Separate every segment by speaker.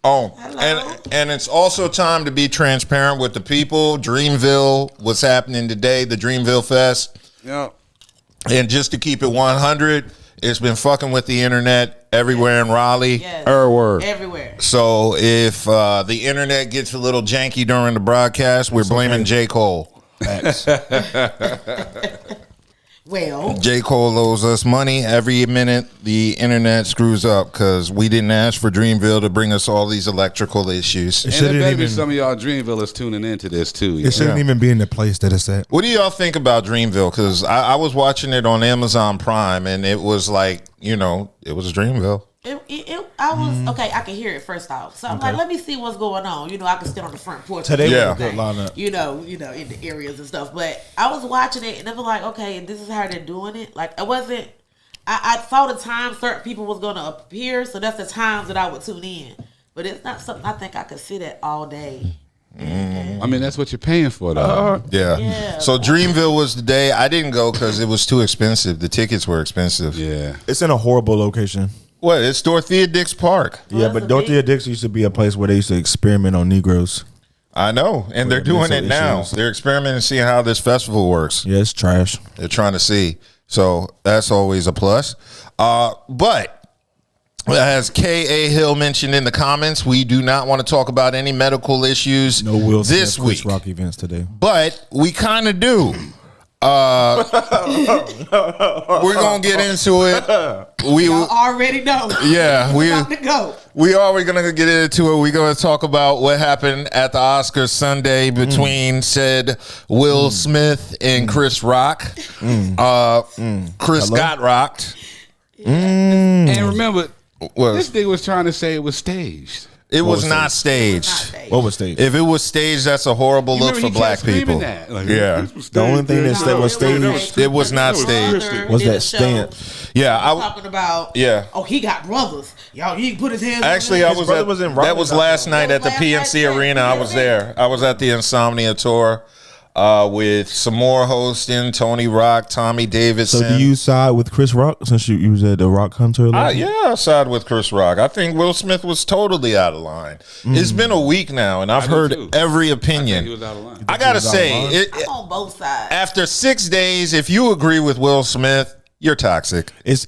Speaker 1: Oh,
Speaker 2: Hello.
Speaker 1: and it's also time to be transparent with the people. Dreamville, what's happening today, the Dreamville Fest.
Speaker 3: Yeah.
Speaker 1: And just to keep it 100, it's been fucking with the internet everywhere in Raleigh.
Speaker 2: Yes. Everywhere.
Speaker 1: So if the internet gets a little janky during the broadcast, we're blaming J. Cole.
Speaker 2: Well,
Speaker 1: J. Cole owes us money. Every minute the internet screws up because we didn't ask for Dreamville to bring us all these electrical issues.
Speaker 3: And there better be some of y'all Dreamvilleers tuning into this too.
Speaker 4: It shouldn't even be in the place that it's at.
Speaker 1: What do y'all think about Dreamville? Because I was watching it on Amazon Prime, and it was like, it was Dreamville.
Speaker 2: I was okay. I could hear it first off, so I'm like, let me see what's going on. I could sit on the front porch.
Speaker 4: Today was a good lineup.
Speaker 2: In the areas and stuff. But I was watching it, and it was like, okay, this is how they're doing it. Like, it wasn't. I saw the time certain people was going to appear, so that's the times that I would tune in. But it's not something I think I could sit at all day.
Speaker 3: I mean, that's what you're paying for, though.
Speaker 1: Yeah. So Dreamville was the day. I didn't go because it was too expensive. The tickets were expensive.
Speaker 3: Yeah.
Speaker 4: It's in a horrible location.
Speaker 1: What? It's Dorothea Dix Park.
Speaker 4: Yeah, but Dorothea Dix used to be a place where they used to experiment on Negroes.
Speaker 1: I know, and they're doing it now. They're experimenting, seeing how this festival works.
Speaker 4: Yeah, it's trash.
Speaker 1: They're trying to see. So that's always a plus. But as K.A. Hill mentioned in the comments, we do not want to talk about any medical issues this week.
Speaker 4: Rock events today.
Speaker 1: But we kind of do. We're gonna get into it. We
Speaker 2: already know.
Speaker 1: Yeah, we already gonna get into it. We're gonna talk about what happened at the Oscars Sunday between said Will Smith and Chris Rock. Chris got rocked.
Speaker 3: And remember, this nigga was trying to say it was staged.
Speaker 1: It was not staged.
Speaker 4: What was staged?
Speaker 1: If it was staged, that's a horrible look for black people.
Speaker 3: Like,
Speaker 4: the only thing that was staged,
Speaker 1: it was not staged.
Speaker 4: Was that stance?
Speaker 1: Yeah, I
Speaker 2: was talking about.
Speaker 1: Yeah.
Speaker 2: Oh, he got brothers. Y'all, he put his hands.
Speaker 1: Actually, I was. That was last night at the PNC Arena. I was there. I was at the Insomnia tour. With some more hosting, Tony Rock, Tommy Davidson.
Speaker 4: So do you side with Chris Rock since you was at the Rock Hunter?
Speaker 1: Yeah, I side with Chris Rock. I think Will Smith was totally out of line. It's been a week now, and I've heard every opinion.
Speaker 3: He was out of line.
Speaker 1: I gotta say,
Speaker 2: I'm on both sides.
Speaker 1: After 6 days, if you agree with Will Smith, you're toxic.
Speaker 4: Was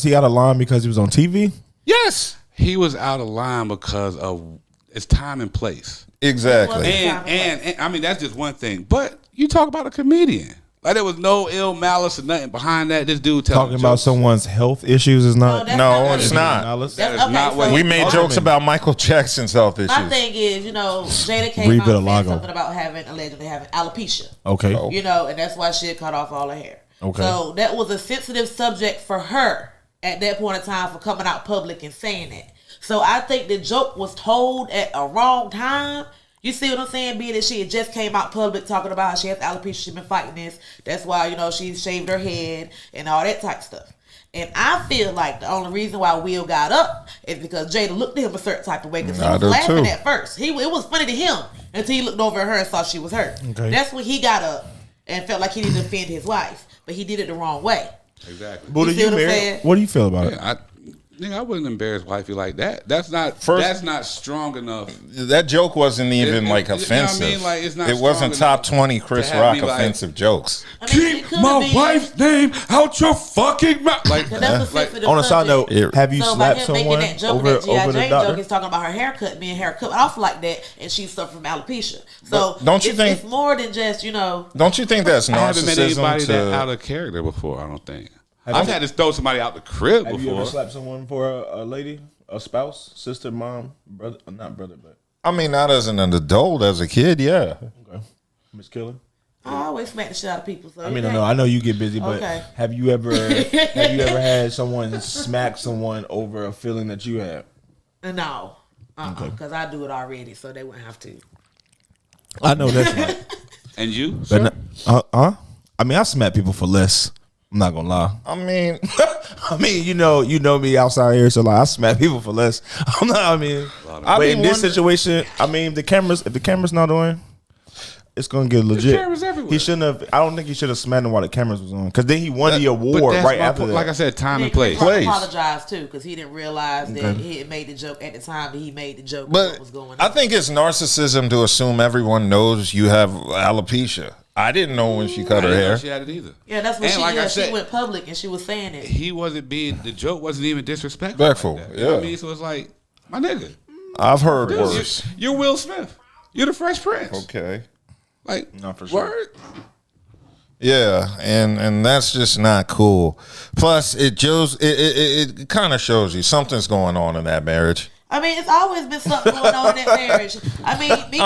Speaker 4: he out of line because he was on TV?
Speaker 1: Yes,
Speaker 3: he was out of line because of it's time and place.
Speaker 1: Exactly.
Speaker 3: And I mean, that's just one thing. But you talk about a comedian. Like, there was no ill malice or nothing behind that. This dude
Speaker 4: talking about someone's health issues is not.
Speaker 1: No, it's not.
Speaker 3: That is not what
Speaker 1: we made jokes about Michael Jackson's health issues.
Speaker 2: My thing is, Jada came out and said something about allegedly having alopecia.
Speaker 4: Okay.
Speaker 2: And that's why she had cut off all her hair.
Speaker 4: Okay.
Speaker 2: So that was a sensitive subject for her at that point in time for coming out public and saying that. So I think the joke was told at a wrong time. You see what I'm saying? Being that she had just came out public talking about how she has alopecia, she's been fighting this. That's why, she shaved her head and all that type of stuff. And I feel like the only reason why Will got up is because Jada looked at him a certain type of way because he was laughing at first. It was funny to him until he looked over at her and saw she was hurt. Okay. That's when he got up and felt like he needed to defend his wife. But he did it the wrong way.
Speaker 3: Exactly.
Speaker 4: Budha, you married? What do you feel about it?
Speaker 3: I wouldn't embarrass wifey like that. That's not strong enough.
Speaker 1: That joke wasn't even offensive.
Speaker 3: You know what I mean? It's not.
Speaker 1: It wasn't top 20 Chris Rock offensive jokes.
Speaker 3: Keep my wife's name out your fucking mouth.
Speaker 4: On a side note, have you slapped someone over the doctor?
Speaker 2: He's talking about her haircut being cut off like that, and she suffered from alopecia. So
Speaker 1: don't you think
Speaker 2: it's more than just
Speaker 1: Don't you think that's narcissism?
Speaker 3: I haven't met anybody that out of character before. I don't think. I've had to throw somebody out the crib before.
Speaker 4: Have you ever slapped someone for a lady, a spouse, sister, mom, brother? Not brother, but
Speaker 1: I mean, not as an adult, as a kid, yeah.
Speaker 4: Okay, Miss Killer.
Speaker 2: I always smack the shit out of people. So
Speaker 4: I know you get busy, but have you ever had someone smack someone over a feeling that you had?
Speaker 2: No, because I do it already, so they wouldn't have to.
Speaker 4: I know that's right.
Speaker 3: And you?
Speaker 4: I mean, I smack people for less. I'm not gonna lie.
Speaker 1: I mean,
Speaker 4: you know me outside here, so I smack people for less. I'm not. But in this situation, if the camera's not on. it's gonna get legit.
Speaker 3: cameras everywhere.
Speaker 4: He shouldn't have. I don't think he should have smacked him while the cameras was on. Because then he won the award right after that.
Speaker 3: Like I said, time and place.
Speaker 2: He apologized too because he didn't realize that he had made the joke at the time that he made the joke.
Speaker 1: But
Speaker 2: what was going on.
Speaker 1: I think it's narcissism to assume everyone knows you have alopecia. I didn't know when she cut her hair.
Speaker 3: She had it either.
Speaker 2: Yeah, that's what she went public and she was saying it.
Speaker 3: He wasn't being. The joke wasn't even disrespectful. Like you know what I mean? So it's like, my nigga.
Speaker 1: I've heard worse.
Speaker 3: You're Will Smith. You're the Fresh Prince.
Speaker 1: Okay.
Speaker 3: Like,
Speaker 4: not for sure.
Speaker 3: Word.
Speaker 1: Yeah, and that's just not cool. Plus, it kind of shows you something's going on in that marriage.
Speaker 2: I mean, it's always been something going on in that marriage. I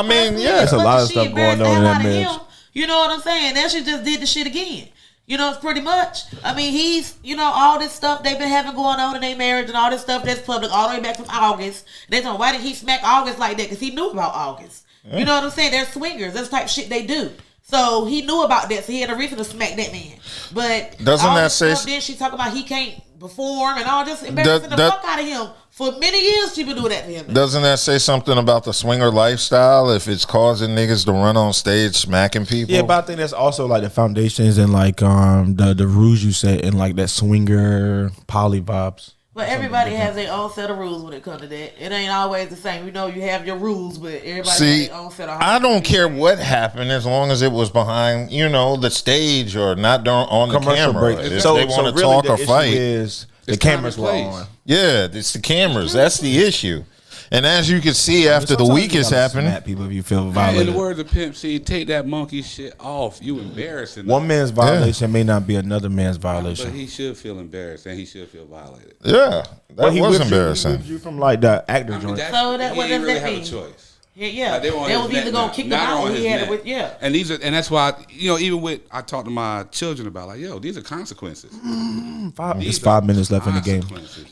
Speaker 2: mean,
Speaker 1: yeah,
Speaker 4: there's a lot of stuff going on in that marriage.
Speaker 2: You know what I'm saying? Then she just did the shit again. You know, it's pretty much. I mean, he's, all this stuff they've been having going on in their marriage and all this stuff that's public all the way back from August. They talking, why did he smack August like that? Because he knew about August. Yeah. You know what I'm saying? They're swingers. That's the type of shit they do. So he knew about that. So he had a reason to smack that man. But
Speaker 1: doesn't that say?
Speaker 2: Then she talk about he can't perform and all this embarrassing the fuck out of him. For many years, she been doing that to him.
Speaker 1: Doesn't that say something about the swinger lifestyle if it's causing niggas to run on stage smacking people?
Speaker 4: Yeah, but I think that's also like the foundations and like the rules you set and like that swinger poly vibes.
Speaker 2: But everybody has their own set of rules when it comes to that. It ain't always the same. You know, you have your rules, but everybody has their own set of rules.
Speaker 1: I don't care what happened as long as it was behind, the stage or not on the camera. If they want to talk or fight.
Speaker 4: The cameras were on.
Speaker 1: Yeah, it's the cameras. That's the issue. And as you can see, after the week has happened,
Speaker 4: people if you feel violated.
Speaker 3: In the words of Pimp C, take that monkey shit off. You embarrassing.
Speaker 4: One man's violation may not be another man's violation.
Speaker 3: But he should feel embarrassed and he should feel violated.
Speaker 1: Yeah, that was embarrassing.
Speaker 4: He whipped you from like the actor joint.
Speaker 2: So that what does
Speaker 3: really
Speaker 2: that
Speaker 3: have
Speaker 2: mean?
Speaker 3: A choice.
Speaker 2: Yeah,
Speaker 3: like
Speaker 2: they was either gonna kick him out or he had it with
Speaker 3: And that's why even with I talk to my children about these are consequences.
Speaker 4: There's 5 minutes left in the game.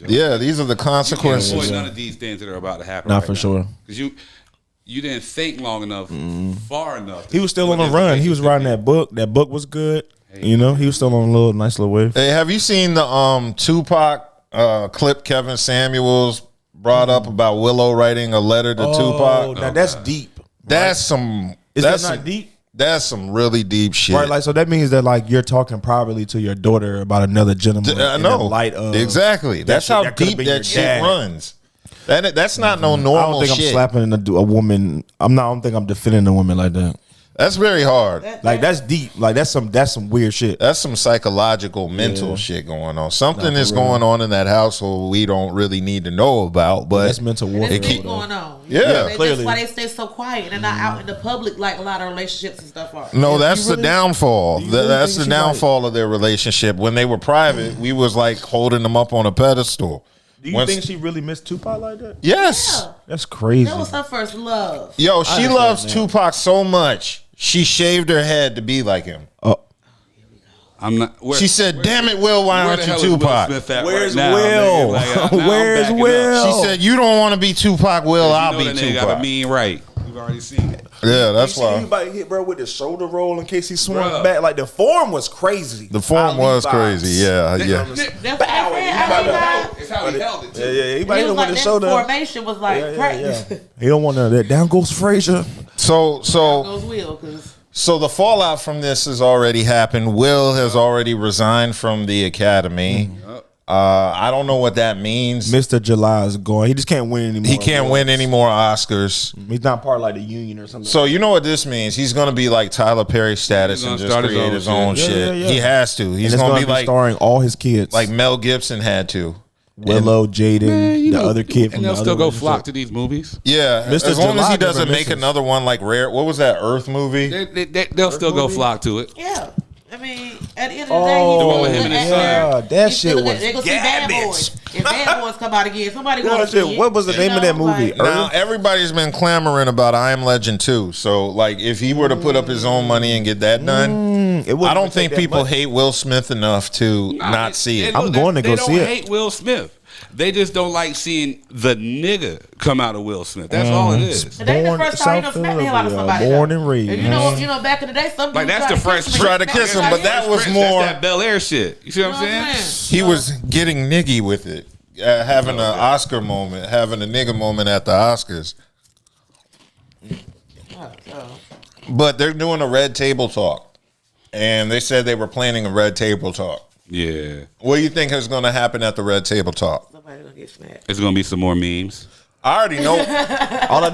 Speaker 1: Yeah, these are the consequences.
Speaker 3: You can't avoid none of these things that are about to happen.
Speaker 4: Not for sure.
Speaker 3: Because you didn't think long enough, far enough.
Speaker 4: He was still on the run. He was writing that book. That book was good. He was still on a nice little wave.
Speaker 1: Hey, have you seen the Tupac clip Kevin Samuels brought up about Willow writing a letter to Tupac?
Speaker 4: Now that's deep.
Speaker 1: That's some.
Speaker 4: Is that not deep?
Speaker 1: That's some really deep shit.
Speaker 4: Right, like so that means that like you're talking privately to your daughter about another gentleman.
Speaker 1: I know.
Speaker 4: In the light of
Speaker 1: exactly. That's how deep that shit runs. That's not no normal shit.
Speaker 4: I don't think I'm slapping a woman. I don't think I'm defending a woman like that.
Speaker 1: That's very hard.
Speaker 4: Like that's deep. Like that's some weird shit.
Speaker 1: That's some psychological, mental shit going on. Something is going on in that household we don't really need to know about. But
Speaker 4: that's mental warfare.
Speaker 2: It keep going on.
Speaker 1: Yeah,
Speaker 4: clearly.
Speaker 2: That's why they stay so quiet and not out in the public like a lot of relationships and stuff are.
Speaker 1: No, that's the downfall. That's the downfall of their relationship. When they were private, we was like holding them up on a pedestal.
Speaker 4: Do you think she really missed Tupac like that?
Speaker 1: Yes.
Speaker 2: Yeah.
Speaker 4: That's crazy.
Speaker 2: That was her first love.
Speaker 1: Yo, she loves Tupac so much. She shaved her head to be like him.
Speaker 3: I'm not.
Speaker 1: She said, "Damn it, Will, why aren't you Tupac?"
Speaker 4: Where's Will? Where's Will?
Speaker 1: She said, "You don't want to be Tupac, Will. I'll be Tupac."
Speaker 3: Got a mean right. We've already seen it.
Speaker 1: Yeah, that's why.
Speaker 4: Anybody hit bro with the shoulder roll in case he swung back? Like the form was crazy.
Speaker 1: The form was crazy. Yeah.
Speaker 3: It's how he held it.
Speaker 4: Yeah. Anybody hit him with the shoulder.
Speaker 2: Formation was like practice.
Speaker 4: He don't want that. Down goes Frazier.
Speaker 1: So
Speaker 2: goes Will,
Speaker 1: So the fallout from this has already happened. Will has already resigned from the academy. I don't know what that means.
Speaker 4: Mr. July is going. He just can't win anymore.
Speaker 1: He can't win any more Oscars.
Speaker 4: He's not part of like the union or something.
Speaker 1: So you know what this means? He's going to be like Tyler Perry status and just create his own shit. Yeah. He has to. He's going to be like
Speaker 4: starring all his kids,
Speaker 1: like Mel Gibson had to.
Speaker 4: Willow, Jaden, the other kid from
Speaker 3: and they'll still go flock to these movies.
Speaker 1: Yeah,
Speaker 4: Mr.
Speaker 1: as long as he
Speaker 4: July
Speaker 1: doesn't make another one like Rare. What was that Earth movie?
Speaker 3: They'll still go flock to it.
Speaker 2: Yeah. I mean, at the end of the day,
Speaker 3: the one with him and his son.
Speaker 4: Yeah, that shit was
Speaker 2: they go see Bad Boys. If Bad Boys come out again, somebody gonna see it.
Speaker 4: What was the name of that movie?
Speaker 1: Now everybody's been clamoring about I Am Legend 2. So like, if he were to put up his own money and get that done, I don't think people hate Will Smith enough to not see it.
Speaker 4: I'm going to go see it.
Speaker 3: They don't hate Will Smith. They just don't like seeing the nigga come out of Will Smith. That's all it is.
Speaker 2: They the first time you smack the hell out of somebody.
Speaker 4: Born and raised.
Speaker 2: You know, back in the day, some
Speaker 3: like that's the Fresh
Speaker 1: try to kiss him, but that was more
Speaker 3: that's that Bel Air shit. You see what I'm saying?
Speaker 1: He was getting niggy with it, having an Oscar moment, having a nigga moment at the Oscars. But they're doing a red table talk, and they said they were planning a red table talk.
Speaker 3: Yeah.
Speaker 1: What do you think is going to happen at the red table talk?
Speaker 2: Somebody's gonna get smacked.
Speaker 3: It's gonna be some more memes.
Speaker 1: I already know.
Speaker 4: all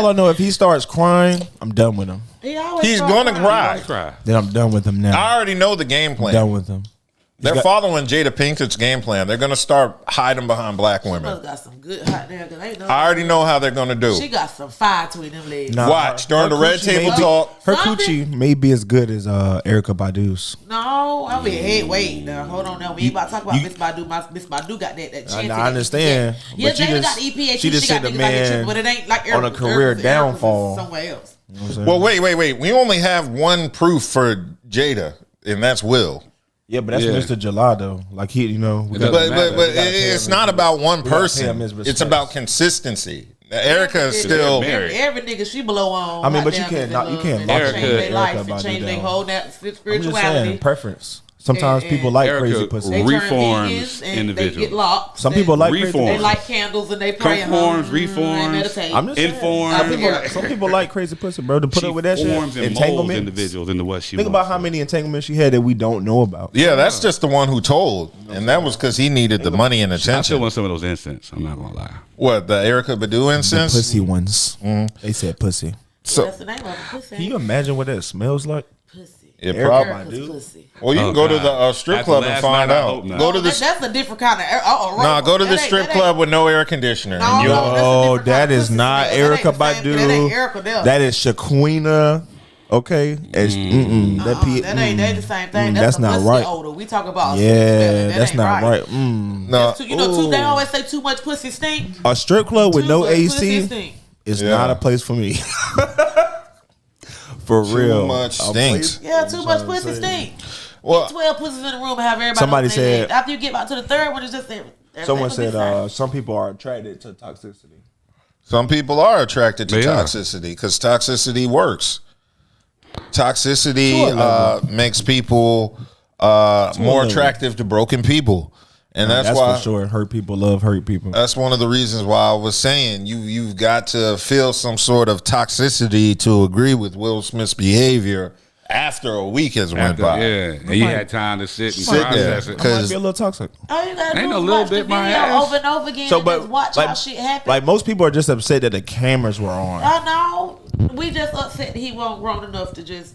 Speaker 4: I know if he starts crying, I'm done with him.
Speaker 1: He's going to cry.
Speaker 4: Then I'm done with him now.
Speaker 1: I already know the game plan.
Speaker 4: Done with him.
Speaker 1: They're following Jada Pinkett's game plan. They're going to start hiding behind black women.
Speaker 2: Got some good hot there.
Speaker 1: I already know how they're going to do.
Speaker 2: She got some fire between them legs.
Speaker 4: Nah,
Speaker 1: Watch during the red table talk.
Speaker 4: Her coochie may be as good as Erykah Badu's.
Speaker 2: No, I mean, hey, wait, now hold on. Now we ain't about to talk about Miss Badu. Miss Badu got that chance.
Speaker 4: I understand.
Speaker 2: Yeah,
Speaker 4: But
Speaker 2: Jada got EPA.
Speaker 4: she just
Speaker 2: got
Speaker 4: said the
Speaker 2: niggas out here
Speaker 4: man
Speaker 2: tripping, but it ain't like
Speaker 4: on a career downfall.
Speaker 2: Somewhere else.
Speaker 4: You know what I'm saying?
Speaker 1: Well, wait. We only have one proof for Jada, and that's Will.
Speaker 4: Yeah, but that's Mr. Gelado. Like he, you know.
Speaker 1: But it's not about one person. It's about consistency. Erykah is still
Speaker 2: married. Every nigga she blow on.
Speaker 4: I mean, but you can't lock
Speaker 2: change their life and change their whole spirituality.
Speaker 4: I'm just saying, preference. Sometimes people like
Speaker 3: Erykah
Speaker 4: crazy pussy.
Speaker 2: They
Speaker 3: reforms
Speaker 2: and
Speaker 3: individuals.
Speaker 2: They get locked.
Speaker 4: Some people like
Speaker 3: reforms.
Speaker 2: They light candles and they pray.
Speaker 3: Conforms, reforms,
Speaker 2: meditate.
Speaker 4: I'm just
Speaker 3: informs.
Speaker 4: Some people like crazy pussy, bro. To put up with that shit.
Speaker 3: Forms and molds individuals into what she
Speaker 4: Think
Speaker 3: wants.
Speaker 4: about how many entanglements she had that we don't know about.
Speaker 1: Yeah, that's just the one who told, and that was because he needed the money and
Speaker 3: I still
Speaker 1: attention.
Speaker 3: want some of those incense. I'm not gonna lie.
Speaker 1: What, the Erykah Badu incense?
Speaker 4: The pussy ones. They said pussy.
Speaker 1: So
Speaker 2: That's the name of it. Pussy.
Speaker 4: Can you imagine what that smells like?
Speaker 2: Pussy.
Speaker 1: it
Speaker 4: Erykah
Speaker 1: probably.
Speaker 4: Badu?
Speaker 2: Pussy.
Speaker 1: Well, you can go to the strip
Speaker 3: After
Speaker 1: club and
Speaker 3: last
Speaker 1: find
Speaker 3: night, I
Speaker 1: out.
Speaker 3: hope not.
Speaker 1: Go to the
Speaker 2: That's a different kind of.
Speaker 1: nah. Go to the strip club with no air conditioner.
Speaker 2: No,
Speaker 1: and you'll-
Speaker 2: no.
Speaker 4: Oh,
Speaker 2: That's a different
Speaker 4: that
Speaker 2: kind of
Speaker 4: is
Speaker 2: pussy
Speaker 4: not
Speaker 2: smell. That ain't
Speaker 4: Erykah
Speaker 2: the same- that ain't Erykah
Speaker 4: Badu.
Speaker 2: there.
Speaker 4: That is Shaquina. Okay, that
Speaker 2: ain't the same thing.
Speaker 4: that's
Speaker 2: That's
Speaker 4: not
Speaker 2: pussy
Speaker 4: right.
Speaker 2: odor. We talk about
Speaker 4: Yeah, that's
Speaker 2: ain't
Speaker 4: not right.
Speaker 1: No.
Speaker 2: You know, they always say too much pussy stink.
Speaker 4: A strip club with no
Speaker 2: Too much pussy
Speaker 4: AC
Speaker 2: stink.
Speaker 4: is
Speaker 1: Yeah.
Speaker 4: not a place for me. For real,
Speaker 1: Too much
Speaker 4: A
Speaker 1: stinks.
Speaker 4: place-
Speaker 2: Yeah, too much
Speaker 4: trying to
Speaker 2: pussy
Speaker 4: say.
Speaker 2: stink.
Speaker 1: Well,
Speaker 2: 12 pussies in the room and have everybody.
Speaker 4: Somebody
Speaker 2: on their
Speaker 4: said-
Speaker 2: leg. After you get about to the third one, it's just everything
Speaker 4: Someone
Speaker 2: will be
Speaker 4: said
Speaker 2: fine.
Speaker 4: some people are attracted to toxicity.
Speaker 1: some people are attracted to
Speaker 3: They are.
Speaker 1: toxicity because toxicity works. Toxicity
Speaker 4: To a level.
Speaker 1: makes people more
Speaker 4: level.
Speaker 1: attractive to broken people, and that's why
Speaker 4: for sure. Hurt people love hurt people.
Speaker 1: that's one of the reasons why I was saying you've got to feel some sort of toxicity to agree with Will Smith's behavior after a week has went by.
Speaker 3: Yeah, and you had time to sit and
Speaker 1: Sit there.
Speaker 3: process it.
Speaker 4: I might
Speaker 1: Because
Speaker 4: be a little toxic.
Speaker 2: All you gotta
Speaker 3: Ain't
Speaker 2: do
Speaker 3: a
Speaker 2: is
Speaker 3: little
Speaker 2: watch the
Speaker 3: bit my
Speaker 2: video
Speaker 3: ass.
Speaker 2: over and over again
Speaker 4: So,
Speaker 2: and
Speaker 4: but
Speaker 2: just watch how shit happens.
Speaker 4: like most people are just upset that the cameras were on.
Speaker 2: I know. We just upset that he wasn't grown enough to just,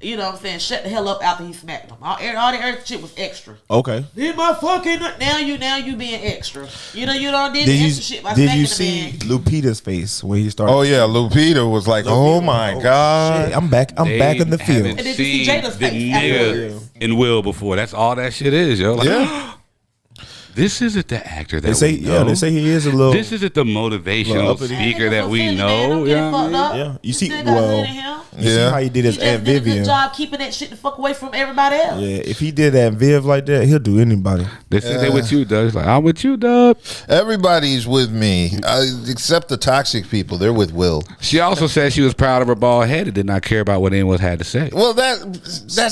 Speaker 2: you know what I'm saying, shut the hell up after he smacked him. All the earth shit was extra.
Speaker 4: Okay.
Speaker 2: Did my fucking now you being extra. You don't did
Speaker 4: Did you
Speaker 2: extra shit by
Speaker 4: did
Speaker 2: smacking
Speaker 4: you
Speaker 2: the
Speaker 4: see
Speaker 2: man.
Speaker 4: Lupita's face when he started?
Speaker 1: oh yeah, Lupita was like, oh my god.
Speaker 4: Shit, I'm back in the field.
Speaker 2: And did you see
Speaker 3: seen
Speaker 2: Jada's
Speaker 3: the
Speaker 2: face
Speaker 3: nigga
Speaker 2: afterwards?
Speaker 3: in Will before. That's all that shit is, yo. Like,
Speaker 1: Yeah.
Speaker 3: this isn't the actor that
Speaker 4: They say
Speaker 3: we know.
Speaker 4: they say he is a little.
Speaker 3: This isn't the motivational
Speaker 4: uppity.
Speaker 3: speaker that we
Speaker 2: Man,
Speaker 3: know.
Speaker 2: don't
Speaker 3: You
Speaker 2: get
Speaker 3: know what I mean?
Speaker 2: fucked up.
Speaker 4: Yeah. You see-
Speaker 2: Still got
Speaker 4: well,
Speaker 2: hood in him.
Speaker 4: You see
Speaker 1: Yeah.
Speaker 4: how he did
Speaker 2: He
Speaker 4: his
Speaker 2: just
Speaker 4: Aunt
Speaker 2: did a
Speaker 4: Vivian.
Speaker 2: good job keeping that shit the fuck away from everybody else.
Speaker 4: Yeah, if he did that Viv like that, he'll do anybody.
Speaker 3: They say they with you, Doug. It's like, I'm with you, Doug.
Speaker 1: Everybody's with me, except the toxic people. They're with Will.
Speaker 3: She also said she was proud of her bald head and did not care about what anyone had to say.
Speaker 1: Well, that's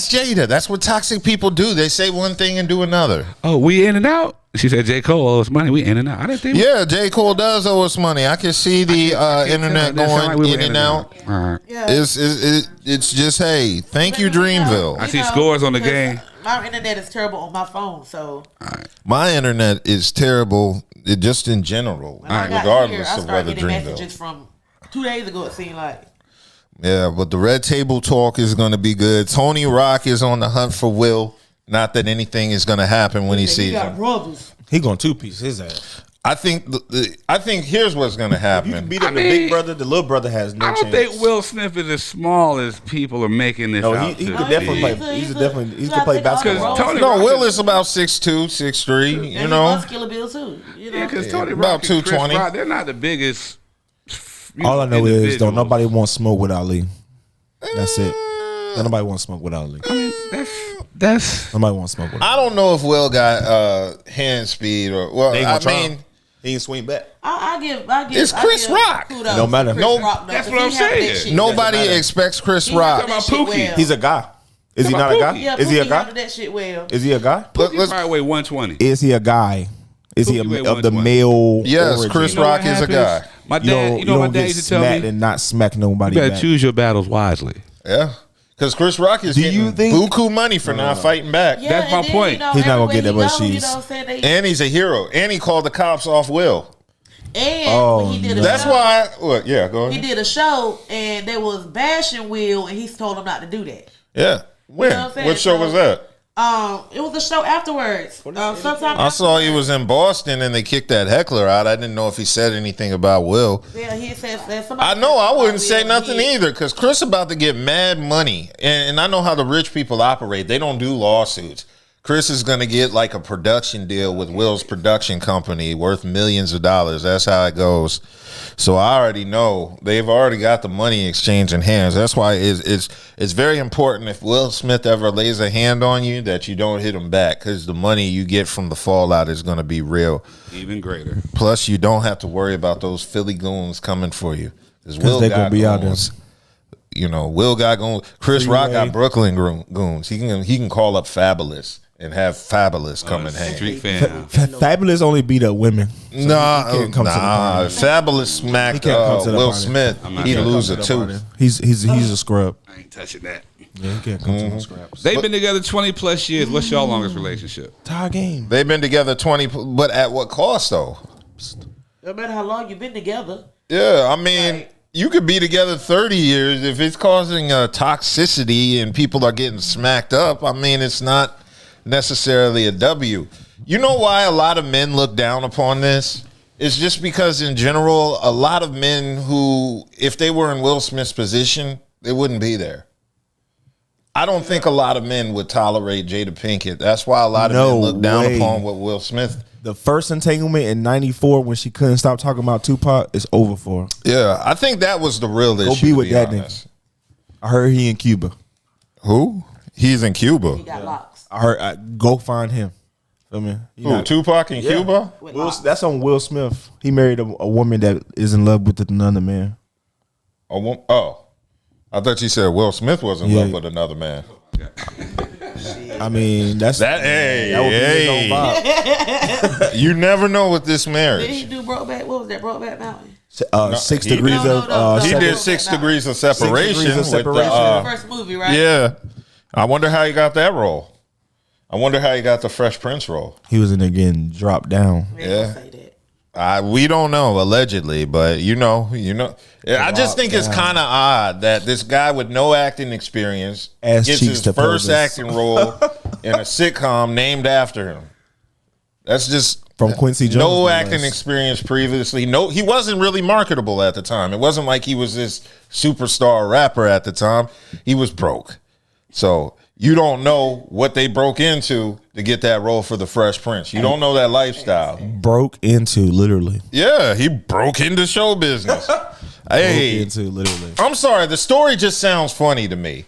Speaker 1: Jada. That's what toxic people do. They say one thing and do another.
Speaker 3: Oh, we in and out? She said J. Cole owes money. We in and out. I didn't think
Speaker 1: Yeah, J. Cole does owe us money. I can see the internet going in and out.
Speaker 3: All right.
Speaker 2: Yeah.
Speaker 1: It's just, hey, thank you, Dreamville.
Speaker 3: I see scores on the
Speaker 2: because
Speaker 3: game.
Speaker 2: My internet is terrible on my phone, so
Speaker 1: My internet is terrible, just in general,
Speaker 2: when I got
Speaker 1: regardless
Speaker 2: here, I
Speaker 1: of
Speaker 2: started
Speaker 1: whether
Speaker 2: getting
Speaker 1: Dreamville.
Speaker 2: messages from 2 days ago. It seemed like.
Speaker 1: Yeah, but the Red Table Talk is going to be good. Tony Rock is on the hunt for Will. Not that anything is going to happen when he
Speaker 2: He
Speaker 1: sees
Speaker 2: got
Speaker 1: him.
Speaker 2: brothers.
Speaker 4: He gonna two-piece his ass.
Speaker 1: I think here's what's going to
Speaker 4: You can
Speaker 1: happen.
Speaker 4: beat up
Speaker 3: I
Speaker 4: the
Speaker 3: mean,
Speaker 4: big brother. The little brother has no
Speaker 3: I don't
Speaker 4: chance.
Speaker 3: think Will Smith is as small as people are making this
Speaker 4: No,
Speaker 3: out
Speaker 4: he
Speaker 3: to
Speaker 4: could
Speaker 3: be.
Speaker 4: definitely play. He could play basketball.
Speaker 3: Because Tony
Speaker 1: No,
Speaker 3: Rock
Speaker 1: Will
Speaker 3: is-
Speaker 1: is about 6'2", 6'3",
Speaker 2: And
Speaker 1: you
Speaker 2: he
Speaker 1: know.
Speaker 2: muscular Bill too. You know.
Speaker 3: Yeah, because Tony
Speaker 1: about
Speaker 3: Rock and Chris
Speaker 1: 220.
Speaker 3: Rock, they're not the biggest.
Speaker 4: All I know is
Speaker 3: individuals.
Speaker 4: don't nobody want smoke with Ali. That's it. Don't nobody want smoke with Ali.
Speaker 3: I mean, that's.
Speaker 4: Nobody want smoke with Ali.
Speaker 1: I don't know if Will got hand speed or well.
Speaker 4: They ain't
Speaker 1: I
Speaker 4: gonna try
Speaker 1: mean,
Speaker 4: him. He ain't swing back.
Speaker 2: I give.
Speaker 1: It's Chris Rock.
Speaker 2: kudos
Speaker 4: No
Speaker 2: to
Speaker 4: matter.
Speaker 2: Chris
Speaker 1: No,
Speaker 2: Rock, though,
Speaker 3: that's
Speaker 2: 'cause
Speaker 3: what I'm
Speaker 2: he handled that
Speaker 3: saying.
Speaker 2: shit
Speaker 1: nobody
Speaker 4: matter.
Speaker 1: expects Chris
Speaker 2: He
Speaker 1: Rock.
Speaker 2: handled that
Speaker 3: Talking about
Speaker 2: shit
Speaker 3: Pookie.
Speaker 2: well.
Speaker 4: He's a guy. Is he
Speaker 3: Talking
Speaker 4: not a
Speaker 3: about
Speaker 4: guy?
Speaker 2: Yeah,
Speaker 4: Is he a
Speaker 2: Pookie
Speaker 4: guy?
Speaker 2: handled that shit well.
Speaker 4: Is he a guy?
Speaker 1: Let-
Speaker 3: He's
Speaker 1: let's-
Speaker 3: probably weigh 120.
Speaker 4: Is he a guy? Is he
Speaker 3: Pookie weigh
Speaker 4: of the
Speaker 3: 120.
Speaker 4: male?
Speaker 1: Yes,
Speaker 4: origin?
Speaker 1: Chris
Speaker 3: You know what
Speaker 1: Rock is a
Speaker 3: happens?
Speaker 1: guy.
Speaker 3: My
Speaker 4: You
Speaker 3: dad,
Speaker 4: don't,
Speaker 3: you know what my dad
Speaker 4: get
Speaker 3: used to tell
Speaker 4: smacked
Speaker 3: me?
Speaker 4: and not smack nobody
Speaker 3: You better
Speaker 4: back.
Speaker 3: choose your battles wisely.
Speaker 1: Yeah. Because Chris Rock is getting buku money for not fighting back.
Speaker 2: Yeah,
Speaker 3: that's my point.
Speaker 4: He's not gonna get that much cheese.
Speaker 1: And he's a hero. And he called the cops off Will.
Speaker 2: And when he did a
Speaker 1: that's
Speaker 2: show,
Speaker 1: why. Well, yeah, go ahead.
Speaker 2: He did a show and they was bashing Will, and he told him not to do that.
Speaker 1: Yeah. When? What show was that?
Speaker 2: It was a show afterwards.
Speaker 1: I saw he was in Boston and they kicked that heckler out. I didn't know if he said anything about Will.
Speaker 2: Yeah, he said somebody.
Speaker 1: I know. I wouldn't say nothing either because Chris about to get mad money, and I know how the rich people operate. They don't do lawsuits. Chris is going to get like a production deal with Will's production company worth millions of dollars. That's how it goes. So I already know they've already got the money exchanging hands. That's why it's very important if Will Smith ever lays a hand on you that you don't hit him back because the money you get from the fallout is going to be real.
Speaker 3: Even greater.
Speaker 1: Plus, you don't have to worry about those Philly goons coming for you.
Speaker 4: Because they're going to be out there.
Speaker 1: You know, Will got goons. Chris Rock got Brooklyn goons. He can call up Fabulous and have Fabulous come and hang.
Speaker 3: Street fan.
Speaker 4: Fabulous only beat up women.
Speaker 1: So nah. Fabulous smacked Will Smith. He'd lose it too.
Speaker 4: He's a scrub.
Speaker 3: I ain't touching that.
Speaker 4: Yeah, he can't come to the scraps.
Speaker 3: They've been together 20 plus years. What's y'all longest relationship?
Speaker 4: Tie game.
Speaker 1: They've been together 20, but at what cost though?
Speaker 2: No matter how long you've been together.
Speaker 1: Yeah, I mean. You could be together 30 years if it's causing toxicity and people are getting smacked up. I mean, it's not necessarily a W. You know why a lot of men look down upon this? It's just because in general, a lot of men who, if they were in Will Smith's position, they wouldn't be there. I don't think a lot of men would tolerate Jada Pinkett. That's why a lot of men look down upon what Will Smith.
Speaker 4: The first entanglement in '94 when she couldn't stop talking about Tupac is over for her.
Speaker 1: Yeah, I think that was the real issue.
Speaker 4: Go be with that nigga. I heard he in Cuba.
Speaker 1: Who? He's in Cuba.
Speaker 2: He got locks.
Speaker 4: I heard. Go find him. Feel me?
Speaker 1: Who? Tupac in Cuba?
Speaker 4: That's on Will Smith. He married a woman that is in love with another man.
Speaker 1: Oh, I thought you said Will Smith was in love with another man.
Speaker 4: I mean, that would be his own vibe.
Speaker 1: You never know with this marriage.
Speaker 2: Did he do Brokeback? What was that? Brokeback Mountain?
Speaker 4: 6 degrees of
Speaker 1: he did 6 degrees of separation. 6 degrees of separation.
Speaker 2: The first movie, right?
Speaker 1: Yeah. I wonder how he got that role. I wonder how he got the Fresh Prince role.
Speaker 4: He was in there getting dropped down.
Speaker 2: Yeah.
Speaker 1: We don't know, allegedly, but you know. I just think it's kind of odd that this guy with no acting experience gets his first acting role in a sitcom named after him. That's just
Speaker 4: from Quincy Jones.
Speaker 1: No acting experience previously. No, he wasn't really marketable at the time. It wasn't like he was this superstar rapper at the time. He was broke. So you don't know what they broke into to get that role for the Fresh Prince. You don't know that lifestyle.
Speaker 4: Broke into, literally.
Speaker 1: Yeah, he broke into show business. Hey,
Speaker 4: broke into, literally.
Speaker 1: I'm sorry. The story just sounds funny to me.